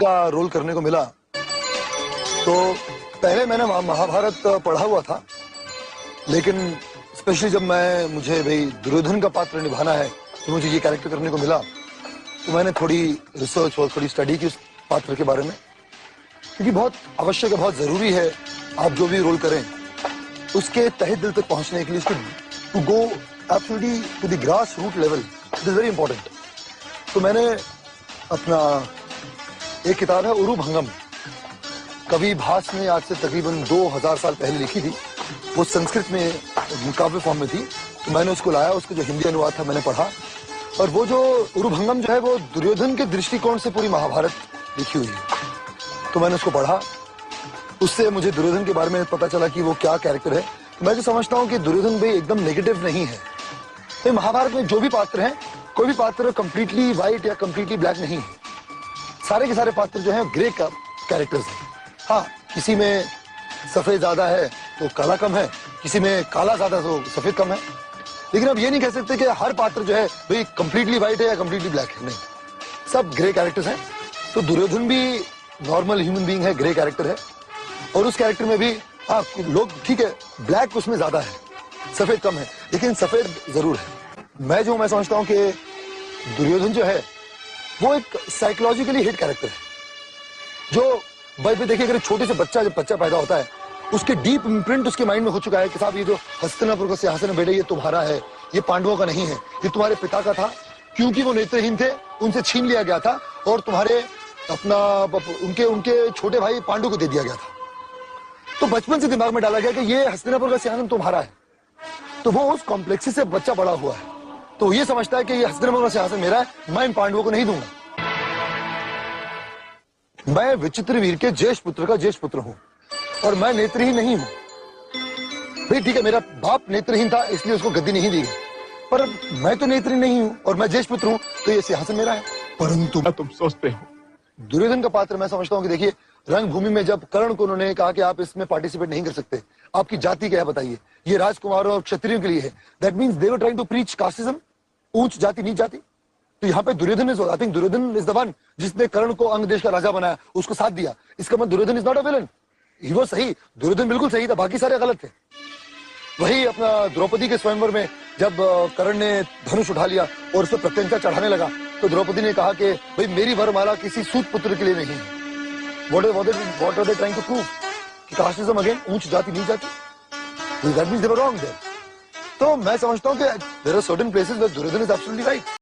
का रोल करने को मिला तो पहले मैंने महाभारत पढ़ा हुआ था, लेकिन स्पेशली जब मुझे भाई दुर्योधन का पात्र निभाना है तो मुझे ये कैरेक्टर करने को मिला, तो मैंने थोड़ी रिसर्च और थोड़ी स्टडी की उस पात्र के बारे में, क्योंकि बहुत आवश्यक है, बहुत जरूरी है आप जो भी रोल करें उसके तहे दिल तक पहुंचने के लिए, उसके to go absolutely to the grass root level, it is very important. तो मैंने अपना एक किताब है उरु भंगम, कवि भास ने आज से तकरीबन 2000 साल पहले लिखी थी, वो संस्कृत में काव्य फॉर्म में थी, तो मैंने उसको लाया, उसको जो हिंदी अनुवाद था मैंने पढ़ा, और वो जो उरु भंगम जो है वो दुर्योधन के दृष्टिकोण से पूरी महाभारत लिखी हुई है, तो मैंने उसको पढ़ा, उससे मुझे दुर्योधन के बारे में पता चला कि वो क्या कैरेक्टर है। तो मैं जो समझता हूँ कि दुर्योधन भाई एकदम नेगेटिव नहीं है, तो महाभारत में जो भी पात्र हैं, कोई भी पात्र कंप्लीटली व्हाइट या कंप्लीटली ब्लैक नहीं है, सारे के सारे पात्र जो हैं ग्रे का कैरेक्टर्स हैं। हाँ, किसी में सफेद ज्यादा है तो काला कम है, किसी में काला ज्यादा तो सफेद कम है, लेकिन अब ये नहीं कह सकते कि हर पात्र जो है भाई कंप्लीटली व्हाइट है या कंप्लीटली ब्लैक है, नहीं, सब ग्रे कैरेक्टर्स हैं। तो दुर्योधन भी नॉर्मल ह्यूमन बीइंग है, ग्रे कैरेक्टर है, और उस कैरेक्टर में भी हाँ लोग ठीक है, ब्लैक उसमें ज्यादा है, सफेद कम है, लेकिन सफेद जरूर है। मैं समझता हूं कि दुर्योधन जो है वो एक साइकोलॉजिकली हिट कैरेक्टर है, जो भाई देखिए अगर छोटे से जब बच्चा पैदा होता है उसके डीप इम्प्रिंट उसके माइंड में हो चुका है कि साहब ये जो हस्तिनापुर का सिंहासन है बेटे, ये तुम्हारा है, ये पांडवों का नहीं है, ये तुम्हारे पिता का था, क्योंकि वो नेत्रहीन थे उनसे छीन लिया गया था और तुम्हारे अपना उनके छोटे भाई पांडु को दे दिया गया था। तो बचपन से दिमाग में डाला गया कि ये हस्तिनापुर का सिंहासन तुम्हारा है, तो वो उस कॉम्प्लेक्सी से बच्चा बड़ा हुआ है, तो ये समझता है कि ये हस्तिनापुर का सिंहासन मेरा है, मैं इन पांडवों को नहीं दूंगा। मैं विचित्र वीर के ज्येष्ठ पुत्र का ज्येष्ठ पुत्र हूं और मैं नेत्रहीन नहीं हूं। भाई ठीक है, मेरा बाप नेत्रहीन था इसलिए उसको गद्दी नहीं दी गई, पर मैं तो नेत्रहीन नहीं हूं और मैं ज्येष्ठ पुत्र हूं, तो ये सिंहासन मेरा है। परंतु तुम सोचते हो दुर्योधन का पात्र मैं समझता हूं कि देखिए रंगभूमि में जब कर्ण को उन्होंने कहा कि आप इसमें पार्टिसिपेट नहीं कर सकते, आपकी जाति क्या है बताइए, ये राजकुमारों और क्षत्रियों के लिए है, that means they were trying to preach casteism, ऊंच जाति नीच जाति। तो यहाँ पे Duryodhan is, I think Duryodhan is the one जिसने कर्ण को अंग देश का राजा बनाया, उसको साथ दिया, इसका मतलब Duryodhan is not a villain, ही वो सही, दुर्योधन बिल्कुल सही था, बाकी सारे गलत थे। वही अपना द्रौपदी के स्वयंवर में जब कर्ण ने धनुष उठा लिया और उस पर प्रत्यंचा चढ़ाने लगा, तो द्रौपदी ने कहा कि भाई मेरी वरमाला किसी सूत पुत्र के लिए नहीं है। What are they trying to prove? Casteism again, ऊंच जाति नीच जाति, that means they were wrong there. तो मैं समझता हूँ कि there are certain places where Duryodhana is absolutely right.